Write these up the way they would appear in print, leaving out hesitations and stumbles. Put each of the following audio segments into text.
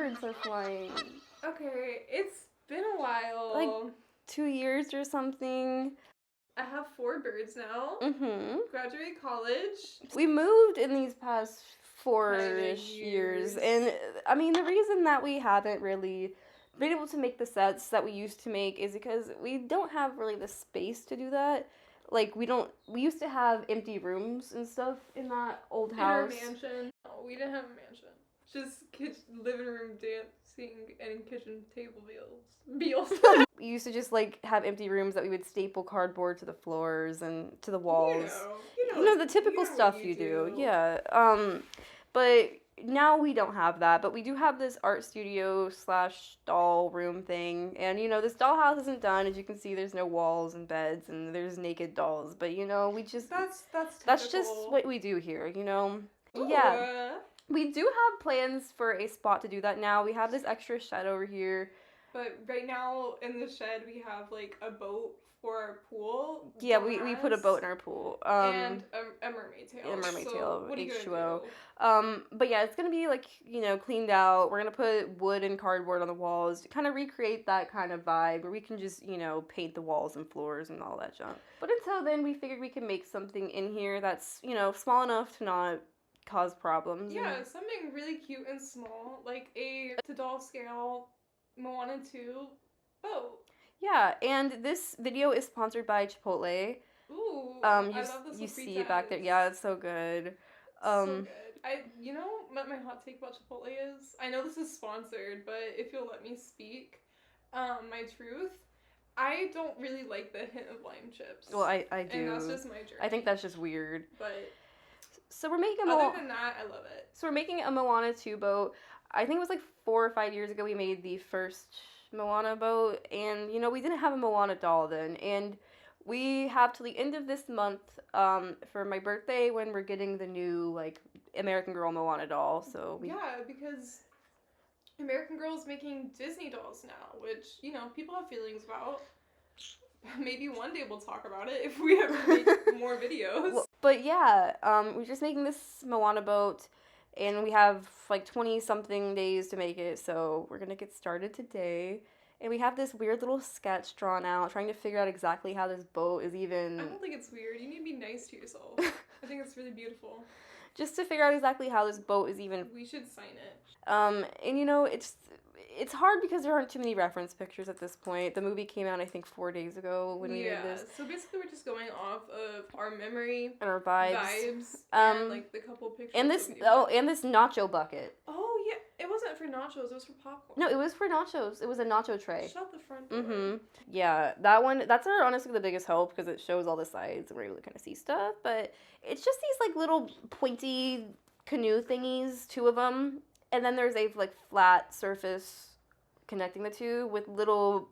birds are flying. Okay, it's been a while. Like 2 years or something. I have 4 birds now. Graduated college. We moved in these past 4-ish Kinda years. years. And I mean, the reason that we haven't really been able to make the sets that we used to make is because we don't have really the space to do that. Like, we used to have empty rooms and stuff in that old house. In our mansion. No, we didn't have a mansion. Just kitchen, living room dancing and kitchen table beals. We used to just, like, have empty rooms that we would staple cardboard to the floors and to the walls. You know the typical stuff you do. Yeah. But now we don't have that, but we do have this art studio / doll room thing. And, you know, this dollhouse isn't done. As you can see, there's no walls and beds and there's naked dolls. But, you know, we just... That's just what we do here, you know? Ooh. Yeah. We do have plans for a spot to do that now. We have this extra shed over here. But right now in the shed we have like a boat for our pool. Yeah, we put a boat in our pool. And a mermaid tail. A mermaid tail, what are you H2O. gonna do? But yeah, it's gonna be like, you know, cleaned out. We're gonna put wood and cardboard on the walls to kind of recreate that kind of vibe where we can just, you know, paint the walls and floors and all that junk. But until then, we figured we could make something in here that's, you know, small enough to not cause problems. Yeah, something really cute and small, like a to doll scale Moana 2 boat. Yeah, and this video is sponsored by Chipotle. Ooh, I love this. You see it back there. Yeah, it's so good. So good. You know what my hot take about Chipotle is? I know this is sponsored, but if you'll let me speak, my truth, I don't really like the hint of lime chips. Well, I do. And that's just my journey. I think that's just weird. But so we're making other than that, I love it. So we're making a Moana 2 boat. I think it was like 4 or 5 years ago we made the first Moana boat, and you know, we didn't have a Moana doll then, and we have till the end of this month for my birthday when we're getting the new like American Girl Moana doll. So yeah, because American Girl's making Disney dolls now, which, you know, people have feelings about. Maybe one day we'll talk about it if we ever make more videos. Well, but yeah, we're just making this Moana boat, and we have like 20-something days to make it, so we're gonna get started today. And we have this weird little sketch drawn out, trying to figure out exactly how this boat is even... I don't think it's weird. You need to be nice to yourself. I think it's really beautiful. Just to figure out exactly how this boat is even... We should sign it. And you know, it's hard because there aren't too many reference pictures at this point. The movie came out, I think, 4 days ago when we did this. So basically we're just going off of our memory and our vibes. And like the couple pictures. And this nacho bucket. Oh yeah, it wasn't for nachos, it was for popcorn. No, it was for nachos. It was a nacho tray. Shut the front door. Yeah, that's honestly the biggest help because it shows all the sides and we're able to kind of see stuff. But it's just these like little pointy canoe thingies, 2 of them. And then there's a like flat surface connecting the 2 with little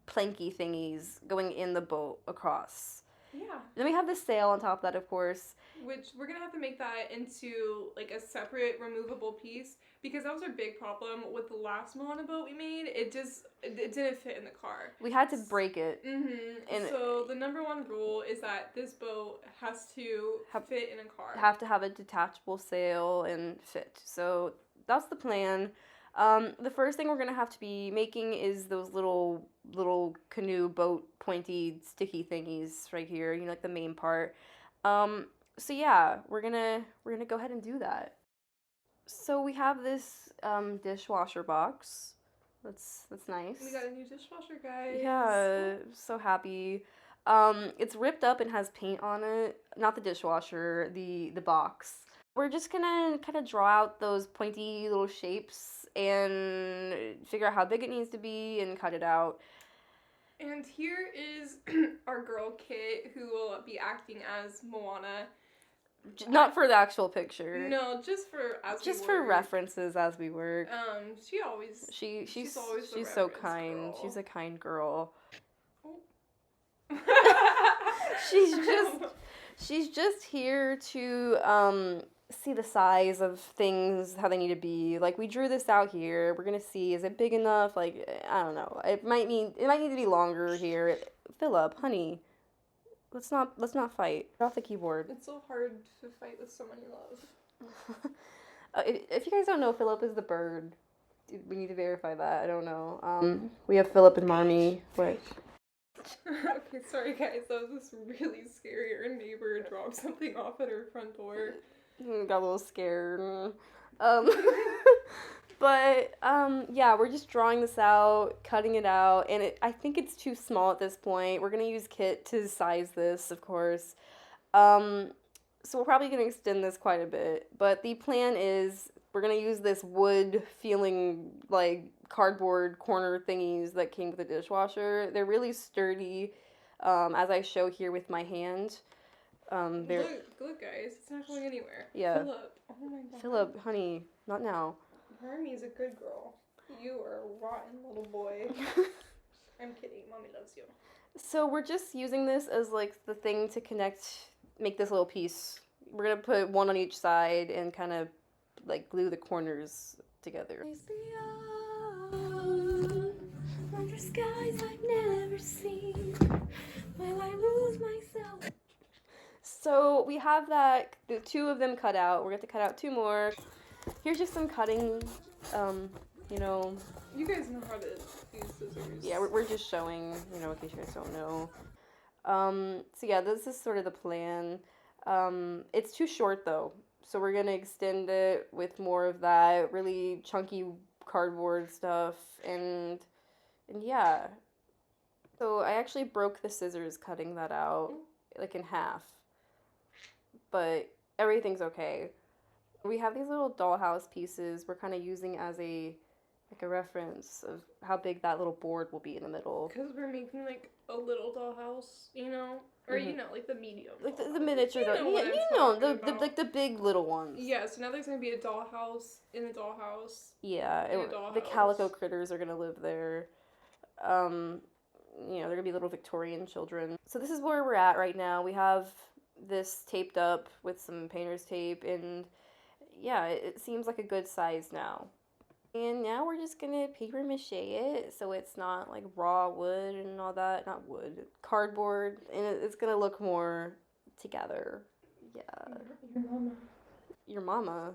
planky thingies going in the boat across. Yeah. Then we have the sail on top of that, of course. Which we're going to have to make that into like a separate removable piece because that was our big problem with the last Moana boat we made. It didn't fit in the car. We had to break it. And so the number 1 rule is that this boat has to fit in a car. Have to have a detachable sail and fit. So that's the plan. The first thing we're going to have to be making is those little canoe boat pointy sticky thingies right here, you know, like the main part. So yeah, we're gonna go ahead and do that. So we have this dishwasher box. That's nice. We got a new dishwasher, guys. Yeah, so happy. It's ripped up and has paint on it. Not the dishwasher, the box. We're just gonna kind of draw out those pointy little shapes and figure out how big it needs to be and cut it out. And here is our girl Kit, who will be acting as Moana. Not for the actual picture. No, just for for references as we work. She always she's always she's so kind. Girl. She's a kind girl. Oh. she's just here to see the size of things, how they need to be. Like, we drew this out here. We're gonna see, is it big enough? Like, I don't know. It might need to be longer here. Philip, honey, let's not fight. Get off the keyboard. It's so hard to fight with someone you love. If you guys don't know, Philip is the bird. We need to verify that. I don't know. We have Philip and Marmy. What? Okay, sorry guys. That was just really scary. Our neighbor dropped something off at her front door. Got a little scared. But yeah, we're just drawing this out, cutting it out, and I think it's too small at this point. We're gonna use Kit to size this, of course. So we're probably gonna extend this quite a bit. But the plan is we're gonna use this wood feeling like cardboard corner thingies that came with the dishwasher. They're really sturdy, as I show here with my hand. Look, guys, it's not going anywhere. Yeah. Philip, oh my god. Philip, honey, not now. Marmy's a good girl. You are a rotten little boy. I'm kidding. Mommy loves you. So we're just using this as like the thing to connect, make this little piece. We're gonna put one on each side and kind of like glue the corners together. Under skies I've never seen, while I lose myself. So we have the two of them cut out. We're going to cut out two more. Here's just some cutting, you know. You guys know how to use scissors. Yeah, we're just showing, you know, in case you guys don't know. So yeah, this is sort of the plan. It's too short though, so we're gonna extend it with more of that really chunky cardboard stuff, and yeah. So I actually broke the scissors cutting that out, like in half, but everything's okay. We have these little dollhouse pieces we're kind of using as a reference of how big that little board will be in the middle. Because we're making like a little dollhouse, you know? Or, you know, like the medium. Like the miniature doll. The big little ones. Yeah, so now there's going to be a dollhouse in a dollhouse. Yeah, the calico critters are going to live there. You know, they're going to be little Victorian children. So this is where we're at right now. We have this taped up with some painter's tape, and yeah, it seems like a good size now. And now we're just gonna paper mache it so it's not like raw wood and all that. Not wood, cardboard, and it's gonna look more together. Yeah. Your mama. Your mama.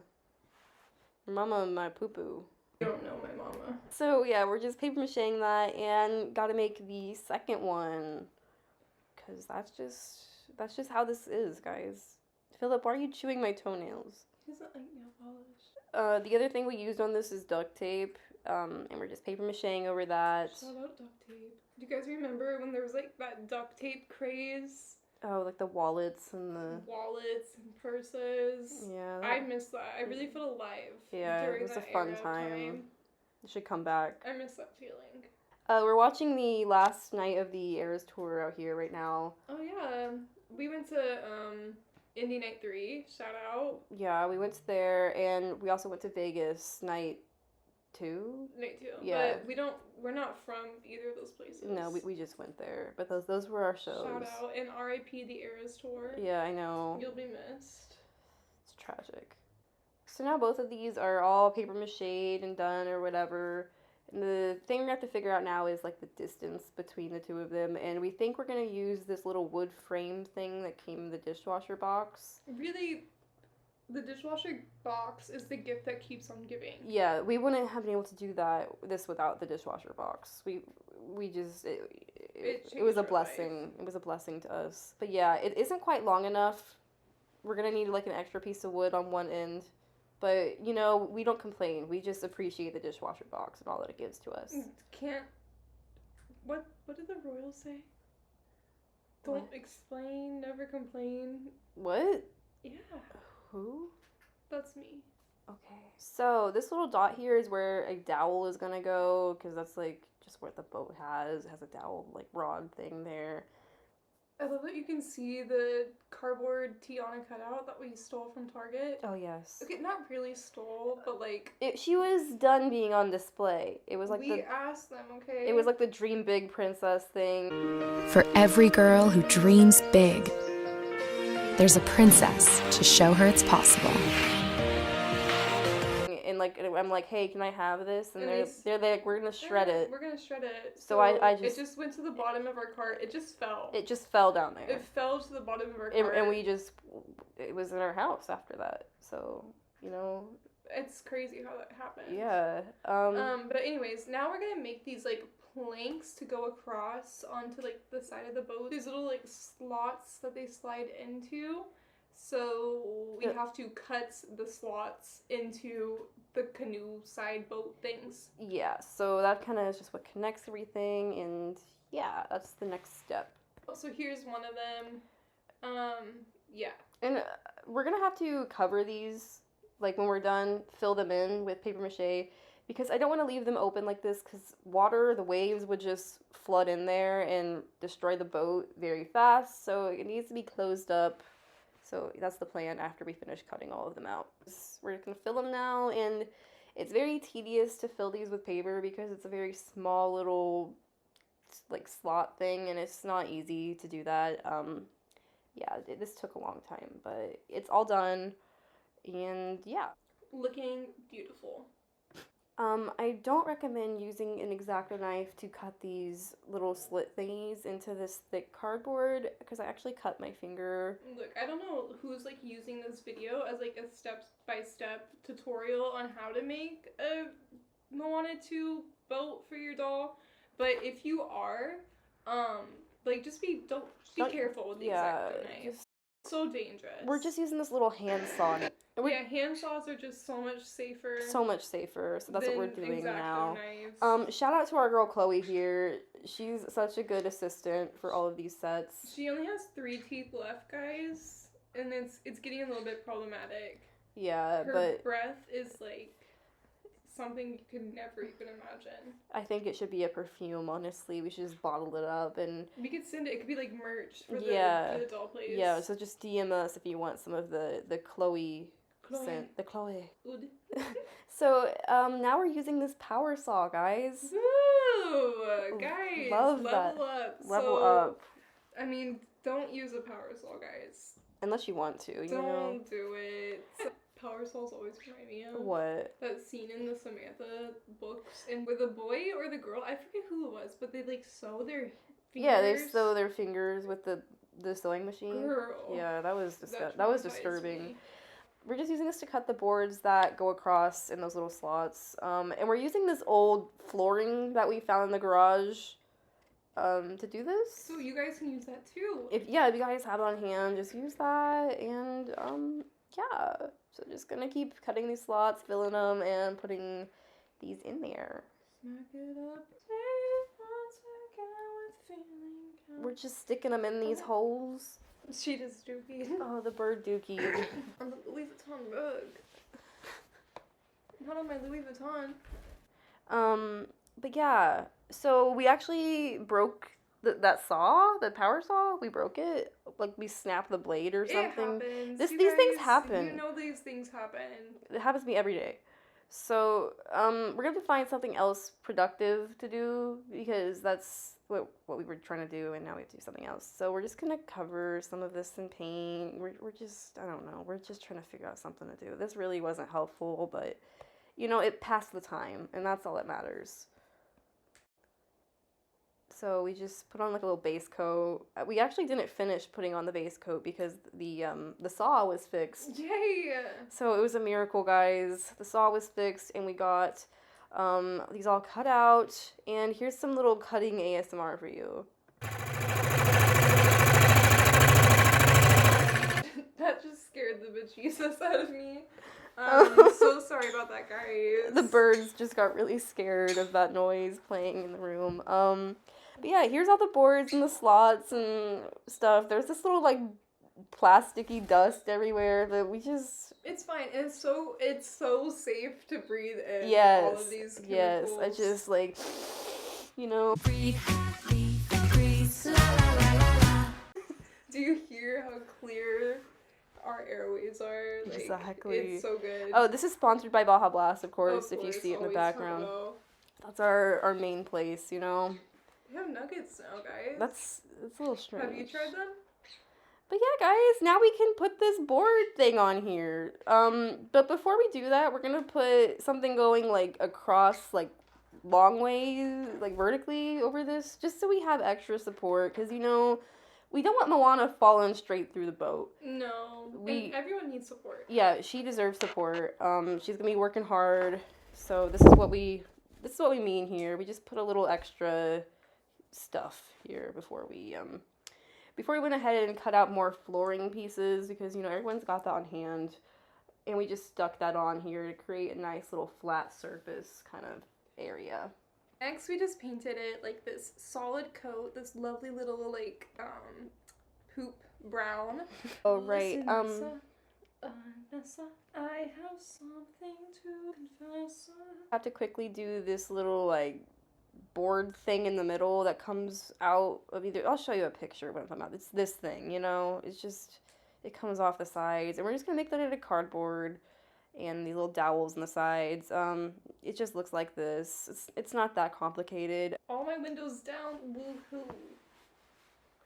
Your mama, my poo poo. You don't know my mama. So yeah, we're just paper macheing that, and gotta make the second one, cause that's just how this is, guys. Philip, why are you chewing my toenails? He doesn't like nail polish. The other thing we used on this is duct tape, and we're just paper macheing over that. Shout out duct tape. Do you guys remember when there was like that duct tape craze? Oh, like the wallets and purses. Yeah. I miss that. I really felt alive. Yeah, during it was a that fun era of time. It should come back. I miss that feeling. We're watching the last night of the Eras tour out here right now. Oh yeah, we went to Indie Night 3. Shout out. Yeah, we went there, and we also went to Vegas night 2. Night 2. Yeah. But we're not from either of those places. No, we just went there. But those were our shows. Shout out, and R.I.P. the Eras tour. Yeah, I know. You'll be missed. It's tragic. So now both of these are all paper mached and done or whatever. And the thing we have to figure out now is like the distance between the two of them, and we think we're gonna use this little wood frame thing that came in the dishwasher box. Really, the dishwasher box is the gift that keeps on giving. Yeah, we wouldn't have been able to do this without the dishwasher box. We just it was a blessing. Life. It was a blessing to us. But yeah, it isn't quite long enough. We're gonna need like an extra piece of wood on one end. But, you know, we don't complain. We just appreciate the dishwasher box and all that it gives to us. What did the royals say? Don't explain, never complain. What? Yeah. Who? That's me. Okay. So, this little dot here is where a dowel is gonna go, because that's, like, just what the boat has. It has a dowel, like, rod thing there. I love that you can see the cardboard Tiana cutout that we stole from Target. Oh, yes. Okay, not really stole, but like... She was done being on display. It was like we asked them, okay? It was like the dream big princess thing. For every girl who dreams big, there's a princess to show her it's possible. And like, I'm like, hey, can I have this? And they're like, we're gonna shred it. We're gonna shred it. So I just... It just went to the bottom of our cart. It just fell. It just fell down there. It fell to the bottom of our cart. And it was in our house after that. So, you know... It's crazy how that happened. Yeah. But anyways, now we're gonna make these like planks to go across onto like the side of the boat. These little like slots that they slide into. So we have to cut the slots into the canoe side boat things. Yeah, so that kind of is just what connects everything, and yeah, that's the next step. So here's one of them. Yeah. And we're gonna have to cover these, like when we're done, fill them in with paper mache, because I don't want to leave them open like this, because the waves would just flood in there and destroy the boat very fast, so it needs to be closed up. So that's the plan after we finish cutting all of them out. We're gonna fill them now, and it's very tedious to fill these with paper because it's a very small little like slot thing, and it's not easy to do that. Yeah, this took a long time, but it's all done, and yeah. Looking beautiful. I don't recommend using an X-Acto knife to cut these little slit thingies into this thick cardboard, because I actually cut my finger. Look, I don't know who's like using this video as like a step-by-step tutorial on how to make a Moana 2 boat for your doll, but if you are, like just be careful with the X-Acto knife. So dangerous. We're just using this little hand saw. Yeah, hand saws are just so much safer. So much safer. So that's what we're doing X-Acto now. Knives. Shout out to our girl Chloe here. She's such a good assistant for all of these sets. She only has 3 teeth left, guys, and it's getting a little bit problematic. Yeah, Her breath is like something you could never even imagine. I think it should be a perfume, honestly. We should just bottle it up, and we could send it. It could be like merch for the doll place. Yeah, so just DM us if you want some of the Chloe scent. The Chloe. So, now we're using this power saw, guys. Ooh, guys. Level up. Level up. I mean, don't use a power saw, guys. Unless you want to, Don't do it. Power saws always remind me of what? That scene in the Samantha books, and with the boy or the girl, I forget who it was, but they like sew their fingers. Yeah, they sew their fingers with the sewing machine. Girl. Yeah, that was disturbing. Me. We're just using this to cut the boards that go across in those little slots. And we're using this old flooring that we found in the garage to do this. So you guys can use that too. If you guys have it on hand, just use that, and yeah. So just gonna keep cutting these slots, filling them, and putting these in there. Smack it up. We're just sticking them in these holes. She does dookie. Oh, the bird dookie. On the Louis Vuitton rug. Not on my Louis Vuitton. But yeah. So we actually broke that saw, the power saw. We broke it. Like we snapped the blade or something. It happens. These things happen. You know these things happen. It happens to me every day. So we're gonna have to find something else productive to do, because that's what we were trying to do, and now we have to do something else. So we're just gonna cover some of this in paint. We're just, I don't know, we're just trying to figure out something to do. This really wasn't helpful, but it passed the time, and that's all that matters. So we just put on like a little base coat. We actually didn't finish putting on the base coat because the saw was fixed. Yay! So it was a miracle, guys. The saw was fixed, and we got these all cut out. And here's some little cutting ASMR for you. That just scared the bejesus out of me. I'm so sorry about that, guys. The birds just got really scared of that noise playing in the room. But yeah, here's all the boards and the slots and stuff. There's this little like plasticky dust everywhere that we just... It's fine. It's so safe to breathe in. Yes. All of these chemicals. Yes. I just like, Breathe, breathe, la la la la la. Do you hear how clear our airways are? Like, exactly. It's so good. Oh, this is sponsored by Baja Blast, of course, if you see it in the background. That's our main place, They have nuggets now, guys. That's a little strange. Have you tried them? But yeah, guys, now we can put this board thing on here. But before we do that, we're gonna put something going like across, like long way, like vertically over this, just so we have extra support. Cause we don't want Moana falling straight through the boat. No. And everyone needs support. Yeah, she deserves support. She's gonna be working hard. So this is what we mean here. We just put a little extra stuff here before we went ahead and cut out more flooring pieces because, you know, everyone's got that on hand. And we just stuck that on here to create a nice little flat surface kind of area. Next, we just painted it like this solid coat, this lovely little like poop brown. Oh right. Nessa, I have something to confess. I have to quickly do this little like board thing in the middle that comes out of either. I'll show you a picture when I'm talking about. It's this thing, you know. It's just it comes off the sides, and we're just gonna make that out of cardboard. And these little dowels on the sides. It just looks like this. It's not that complicated. All my windows down, woohoo!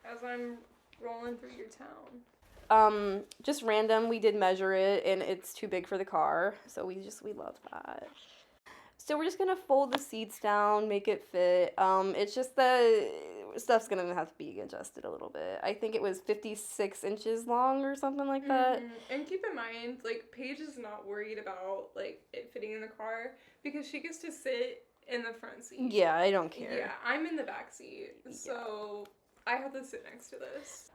As I'm rolling through your town. Just random. We did measure it, and it's too big for the car, so we love that. So we're just gonna fold the seats down, make it fit. It's just the stuff's gonna have to be adjusted a little bit. I think it was 56 inches long or something like that. And keep in mind, like, Paige is not worried about, like, it fitting in the car because she gets to sit in the front seat. Yeah, I don't care. Yeah, I'm in the back seat, so I have to sit next to this.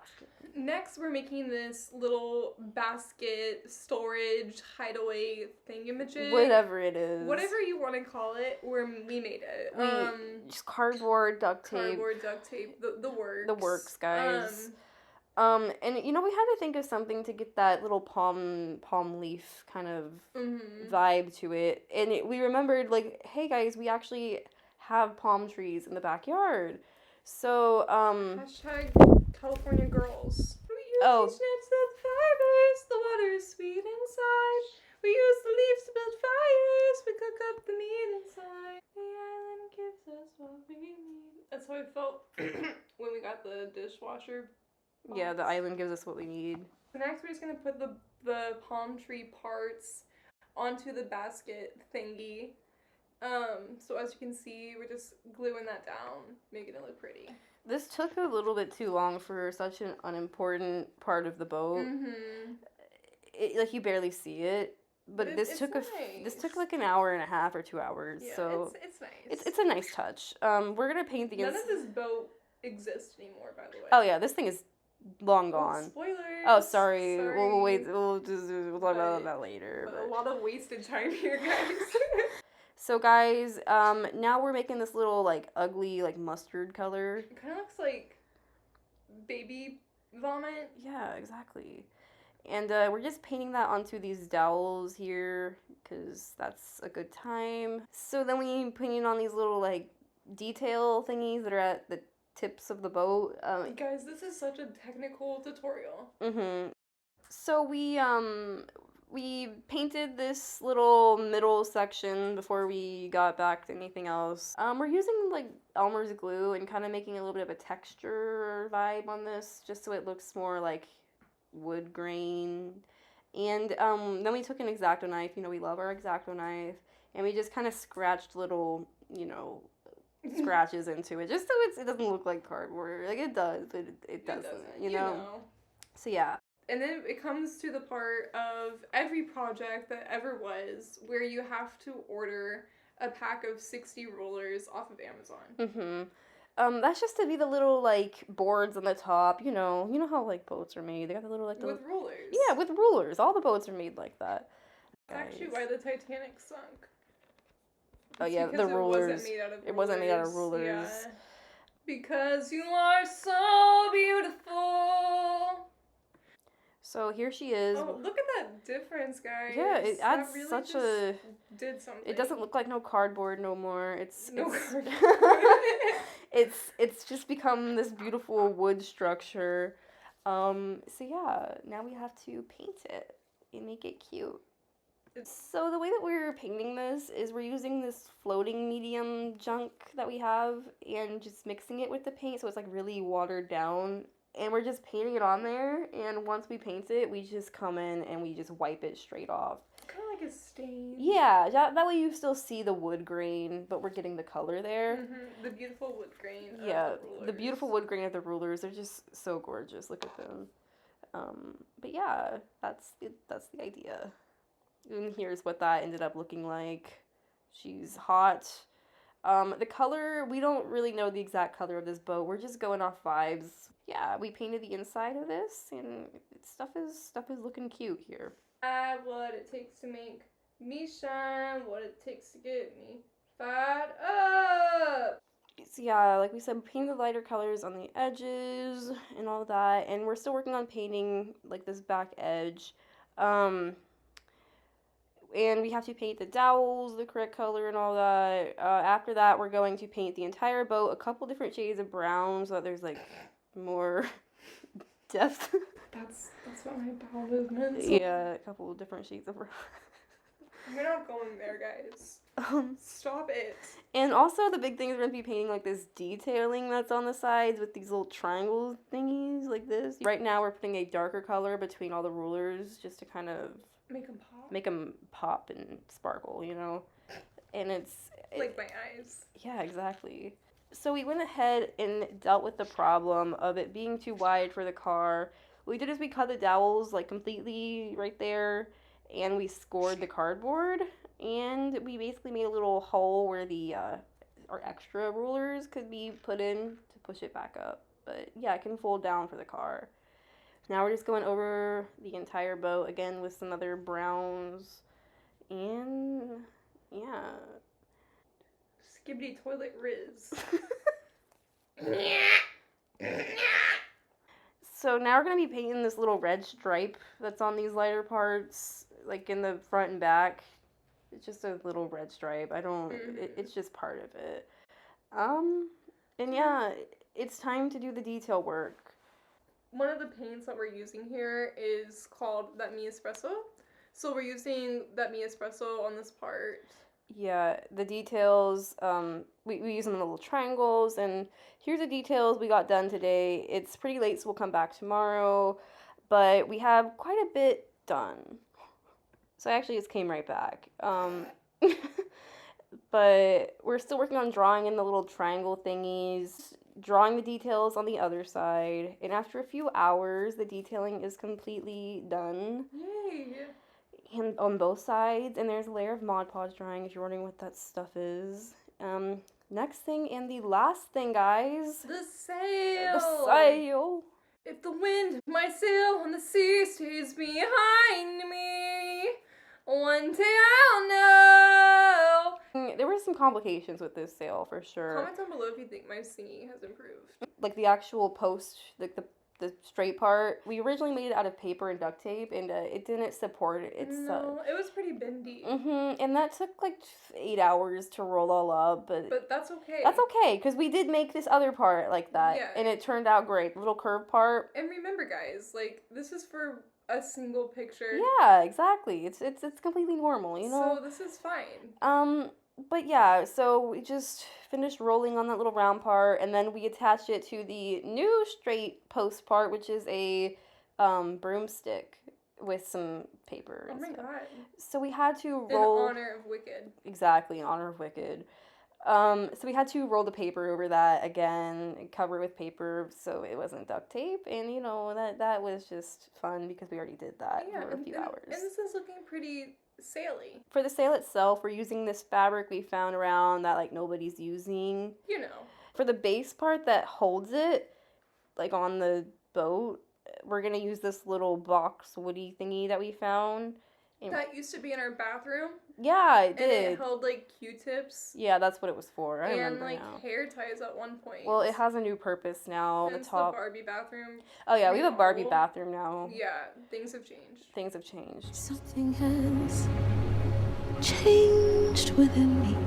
Next, we're making this little basket storage hideaway thingamajig. Whatever it is. Whatever you want to call it, we made it. Just cardboard, duct tape. Cardboard, duct tape, the works. The works, guys. And you know, we had to think of something to get that little palm leaf kind of vibe to it. And we remembered, like, hey guys, we actually have palm trees in the backyard. So, Hashtag California girls. We use Oh. the snips of fibers, the water is sweet inside. We use the leaves to build fires, we cook up the meat inside. The island gives us what we need. That's how I felt when we got the dishwasher box. Yeah, the island gives us what we need. So next we're just gonna put the palm tree parts onto the basket thingy. So as you can see, we're just gluing that down, making it look pretty. This took a little bit too long for such an unimportant part of the boat. Like, you barely see it, but this took like an hour and a half or 2 hours. Yeah, so it's nice. It's a nice touch. We're gonna paint the None of this boat exists anymore, by the way. Oh yeah, this thing is long gone. Spoilers. Oh, sorry. We'll wait. We'll talk about that later. But a lot of wasted time here, guys. So guys, now we're making this little like ugly like mustard color. It kind of looks like baby vomit. Yeah, exactly. And we're just painting that onto these dowels here because that's a good time. So then we painting on these little like detail thingies that are at the tips of the boat. Guys, this is such a technical tutorial. So we painted this little middle section before we got back to anything else. We're using like Elmer's glue and kind of making a little bit of a texture vibe on this just so it looks more like wood grain. And then we took an X-Acto knife, you know, we love our X-Acto knife, and we just kind of scratched little, you know, scratches into it just so it doesn't look like cardboard. Like it does, but it doesn't, you know? So yeah. And then it comes to the part of every project that ever was where you have to order a pack of 60 rollers off of Amazon. That's just to be the little like boards on the top, you know how like boats are made. They got the little like with rulers. Yeah, with rulers. All the boats are made like that. That's actually why the Titanic sunk. Oh yeah, the rulers. It wasn't made out of rulers. Yeah. Because you are so beautiful. So here she is. Oh, look at that difference, guys. Yeah, it adds really such did something. It doesn't look like no cardboard no more. Cardboard. It's just become this beautiful wood structure. So yeah, now we have to paint it and make it cute. So the way that we're painting this is we're using this floating medium junk that we have and just mixing it with the paint so it's like really watered down. And we're just painting it on there, and once we paint it, we just come in and we just wipe it straight off. kind of like a stain. Yeah, that way you still see the wood grain, but we're getting the color there. Mm-hmm. The beautiful wood grain. Yeah, of the rulers. the beautiful wood grain of the rulers. They're just so gorgeous. Look at them. But yeah, that's the idea. And here's what that ended up looking like. She's hot. The color, we don't really know the exact color of this boat. We're just going off vibes. Yeah, we painted the inside of this, and stuff is looking cute here. What it takes to make me shine, what it takes to get me fired up. So yeah, like we said, we painted the lighter colors on the edges and all that, and we're still working on painting like this back edge. And we have to paint the dowels the correct color and all that. After that, we're going to paint the entire boat a couple different shades of brown so that there's like more depth. That's what my bowel movements. Yeah, a couple different shades of brown. We're not going there, guys. Stop it. And also the big thing is we're going to be painting like this detailing that's on the sides with these little triangle thingies like this. Right now we're putting a darker color between all the rulers just to kind of make them pop and sparkle, you know? And it's... like my eyes. Yeah, exactly. So we went ahead and dealt with the problem of it being too wide for the car. What we did is we cut the dowels like completely right there, and we scored the cardboard, and we basically made a little hole where the our extra rulers could be put in to push it back up. But yeah, it can fold down for the car. Now we're just going over the entire boat again with some other browns, and yeah. Skibbity toilet riz. So now we're going to be painting this little red stripe that's on these lighter parts, like in the front and back. It's just a little red stripe. It's just part of it. And yeah, it's time to do the detail work. One of the paints that we're using here is called That Me Espresso. So we're using That Me Espresso on this part. Yeah, the details, we use them in little triangles, and here's the details we got done today. It's pretty late, so we'll come back tomorrow, but we have quite a bit done. So I actually just came right back. But we're still working on drawing in the little triangle thingies, drawing the details on the other side, and after a few hours, the detailing is completely done. Yay! And on both sides, and there's a layer of Mod Podge drying if you're wondering what that stuff is. Next thing and the last thing, guys. The sail! The sail! If the wind, my sail on the sea stays behind me, one day I'll know. There were some complications with this sail, for sure. Comment down below if you think my singing has improved. Like the actual post, like the straight part, we originally made it out of paper and duct tape, and it didn't support it. No, it was pretty bendy. And that took like 8 hours to roll all up, but that's okay. That's okay, because we did make this other part like that, and it turned out great. The little curved part. And remember, guys, like, this is for a single picture. Yeah, exactly. It's completely normal, you know? So this is fine. But yeah, so we just finished rolling on that little round part, and then we attached it to the new straight post part, which is a broomstick with some paper. Oh my god. So we had to roll... In honor of Wicked. Exactly, in honor of Wicked. So we had to roll the paper over that again, and cover it with paper so it wasn't duct tape, and you know, that was just fun because we already did that for a few hours. And this is looking pretty saily. For the sail itself, we're using this fabric we found around that like nobody's using. You know. For the base part that holds it, like on the boat, we're gonna use this little box woody thingy that we found. That used to be in our bathroom. Yeah, it did. And it held like Q-tips. Yeah, that's what it was for. I remember like now. Hair ties at one point. Well, it has a new purpose now. Since the top. The Barbie bathroom. Oh yeah, we have a Barbie bathroom now. Yeah, things have changed. Things have changed. Something has changed within me.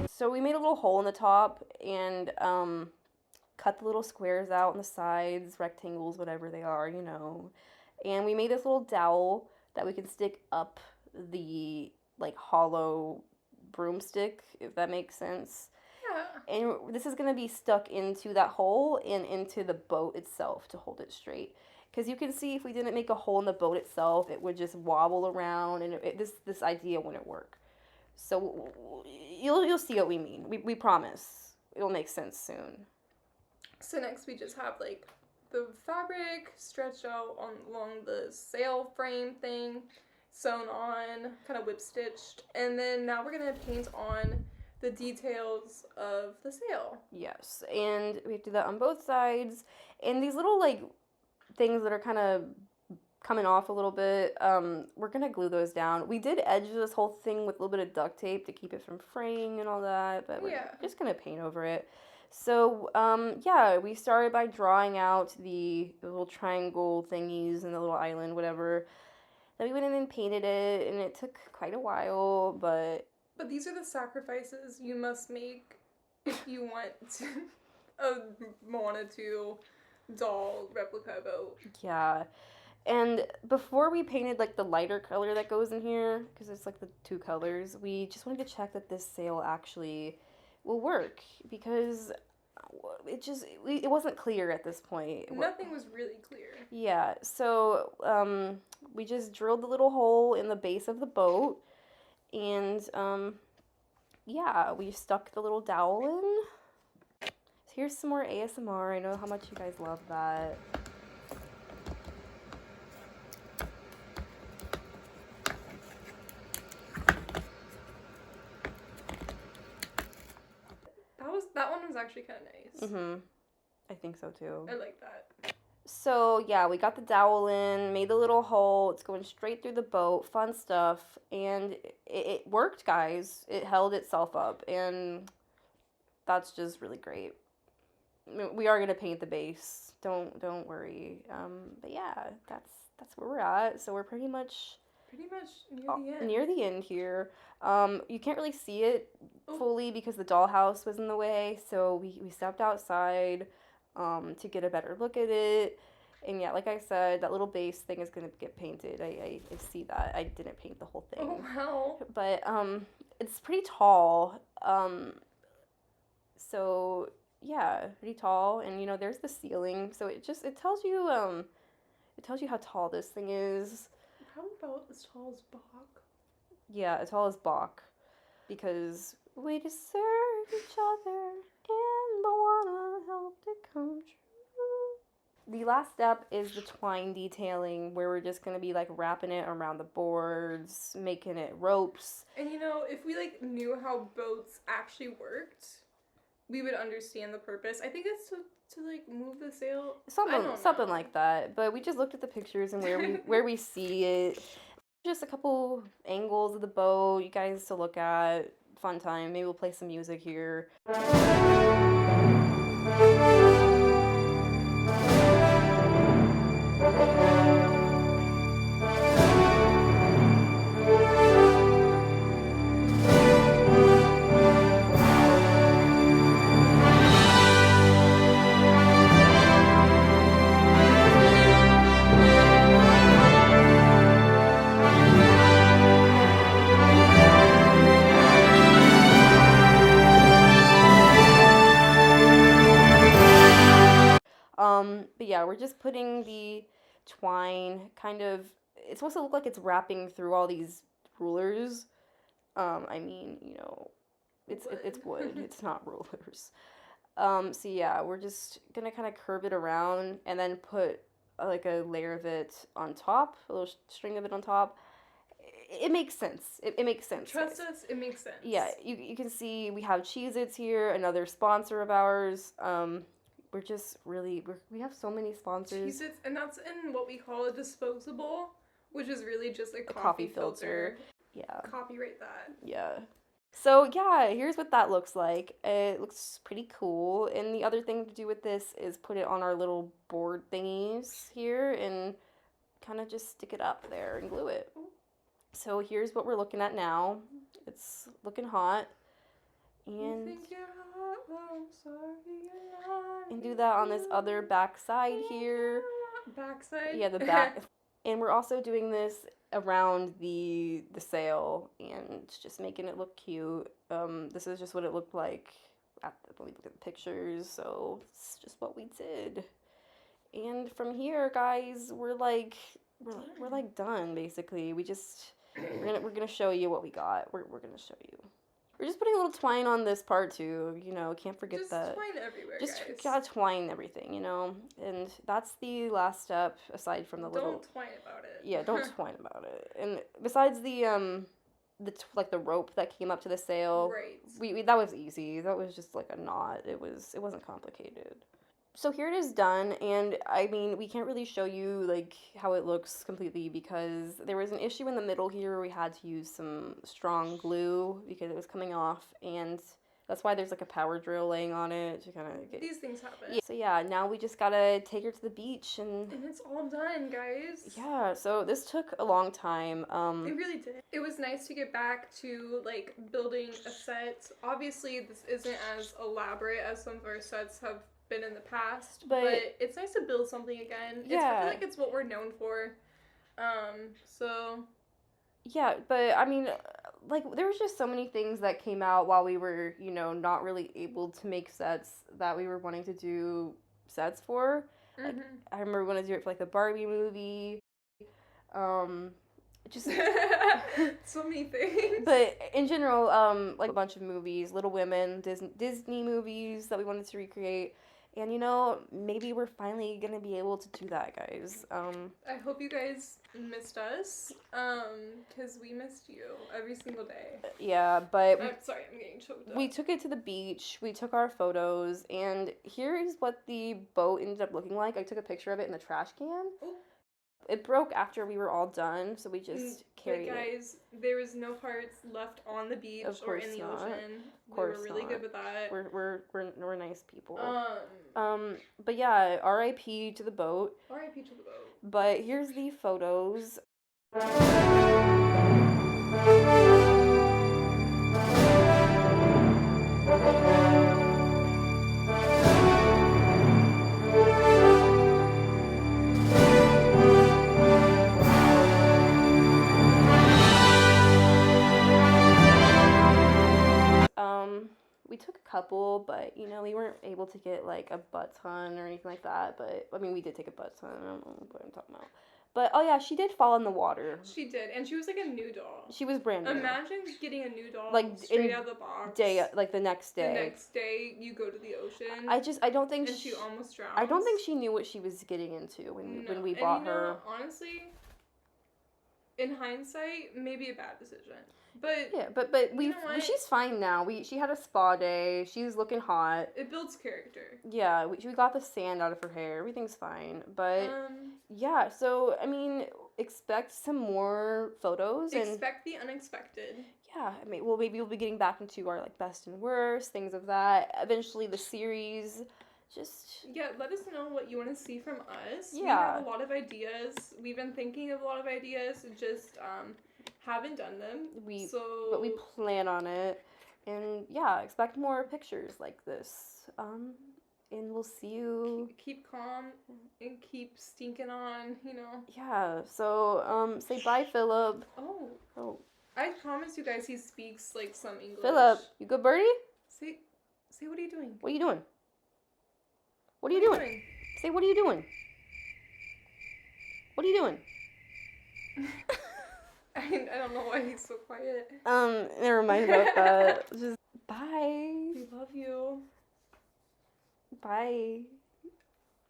So we made a little hole in the top and cut the little squares out on the sides, rectangles, whatever they are, you know. And we made this little dowel that we can stick up the like hollow broomstick, if that makes sense. Yeah. And this is going to be stuck into that hole and into the boat itself to hold it straight. Because you can see if we didn't make a hole in the boat itself, it would just wobble around, and this idea wouldn't work. So you'll see what we mean. We promise it'll make sense soon. So next we just have like the fabric stretched out along the sail frame thing, sewn on, kind of whip stitched, and then now we're gonna paint on the details of the sail. Yes, and we have to do that on both sides. And these little like things that are kind of coming off a little bit, we're gonna glue those down. We did edge this whole thing with a little bit of duct tape to keep it from fraying and all that, but we're just gonna paint over it. So, yeah, we started by drawing out the little triangle thingies and the little island, whatever. Then we went in and painted it, and it took quite a while, but... But these are the sacrifices you must make if you want a Moana 2 doll replica boat. Yeah. And before we painted, like, the lighter color that goes in here, because it's, like, the two colors, we just wanted to check that this sail actually will work, because it wasn't clear at this point. Nothing was really clear. Yeah, so we just drilled the little hole in the base of the boat, and yeah, we stuck the little dowel in. So here's some more ASMR. I know how much you guys love that. That one was actually kind of nice. I think so too. I like that. So yeah, we got the dowel in, made the little hole. It's going straight through the boat. Fun stuff, and it worked, guys. It held itself up, and that's just really great. We are gonna paint the base. Don't worry. But yeah, that's where we're at. So we're pretty much near the end here. You can't really see it fully because the dollhouse was in the way, so we stepped outside to get a better look at it. And yeah, like I said, that little base thing is gonna get painted. I see that. I didn't paint the whole thing. Oh wow. But it's pretty tall. So yeah, pretty tall, and you know, there's the ceiling, so it tells you how tall this thing is. How about as tall as Bach? Yeah, as tall as Bach, because we deserve each other, and Moana helped it come true. The last step is the twine detailing, where we're just gonna be like wrapping it around the boards, making it ropes. And you know, if we like knew how boats actually worked, we would understand the purpose. I think it's to like move the sail. Something like that. But we just looked at the pictures and where we see it. Just a couple angles of the boat, you guys to look at. Fun time. Maybe we'll play some music here. But yeah, we're just putting the twine kind of, it's supposed to look like it's wrapping through all these rulers. I mean, you know, it's wood, it's not rulers. So yeah, we're just gonna kind of curve it around and then put like a layer of it on top, a little string of it on top. It makes sense. It makes sense. Trust us, it makes sense. Yeah, you can see we have Cheez-Its here, another sponsor of ours. We're just really, we have so many sponsors. Cheez-Its, and that's in what we call a disposable, which is really just a coffee filter. Yeah. Copyright that. Yeah. So yeah, here's what that looks like. It looks pretty cool. And the other thing to do with this is put it on our little board thingies here and kind of just stick it up there and glue it. So here's what we're looking at now. It's looking hot. And do that on this other back side here. Backside? Yeah, the back. And we're also doing this around the sail and just making it look cute. This is just what it looked like when we looked at the pictures, so it's just what we did. And from here, guys, we're like done basically. We're gonna show you what we got. We're gonna show you. We're just putting a little twine on this part too, you know, can't forget just that. Twine everywhere, just guys. gotta twine everything, you know? And that's the last step, aside from the little... Don't twine about it. Yeah, don't twine about it. And besides the rope that came up to the sail, right. we that was easy. That was just like a knot. It wasn't complicated. So here it is done, and I mean, we can't really show you like how it looks completely because there was an issue in the middle here where we had to use some strong glue because it was coming off, and that's why there's like a power drill laying on it to kind of get... These things happen. Yeah, so yeah, now we just gotta take her to the beach and it's all done, guys. Yeah, so this took a long time. It really did. It was nice to get back to like building a set. Obviously, this isn't as elaborate as some of our sets have been in the past, but it's nice to build something again. Yeah. I feel like it's what we're known for. So yeah, but I mean, like, there was just so many things that came out while we were, you know, not really able to make sets that we were wanting to do sets for. Like, I remember we wanted to do it for like the Barbie movie. Just so many things. But in general, like a bunch of movies, Little Women, Disney movies that we wanted to recreate. And, you know, maybe we're finally going to be able to do that, guys. I hope you guys missed us, because we missed you every single day. Yeah, but... I'm sorry, I'm getting choked up. We took it to the beach, we took our photos, and here is what the boat ended up looking like. I took a picture of it in the trash can. Ooh. It broke after we were all done, so we just carried it. But guys, there was no parts left on the beach or in the ocean. Of course we were really good with that. We're nice people. But yeah, R.I.P. to the boat. R.I.P. to the boat. But here's the photos. We took a couple, but, you know, we weren't able to get, like, a butt ton or anything like that, but, I mean, we did take a butt ton, I don't know what I'm talking about. But, oh yeah, she did fall in the water. She did, and she was like a new doll. She was brand new. Imagine getting a new doll, like, straight out of the box. The next day. The next day, you go to the ocean. I don't think and she almost drowned. I don't think she knew what she was getting into when we bought her. Honestly, in hindsight, maybe a bad decision. But yeah, but she's fine now. She had a spa day. She's looking hot. It builds character. Yeah, we got the sand out of her hair. Everything's fine. But yeah, so I mean, expect some more photos. Expect the unexpected. Yeah, I mean, maybe we'll be getting back into our like best and worst, things of that. Eventually, the series. Let us know what you want to see from us. Yeah. We have a lot of ideas. We've been thinking of a lot of ideas, just haven't done them. But we plan on it. And yeah, expect more pictures like this. And we'll see you. Keep calm and keep stinking on, you know. Yeah, so say bye, Philip. Oh. I promise you guys he speaks like some English. Philip, you good birdie? Say what are you doing? What are you doing? What are you doing? Say, what are you doing? What are you doing? I don't know why he's so quiet. Never mind about that. Just bye. We love you. Bye.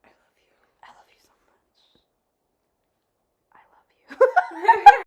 I love you. I love you so much. I love you.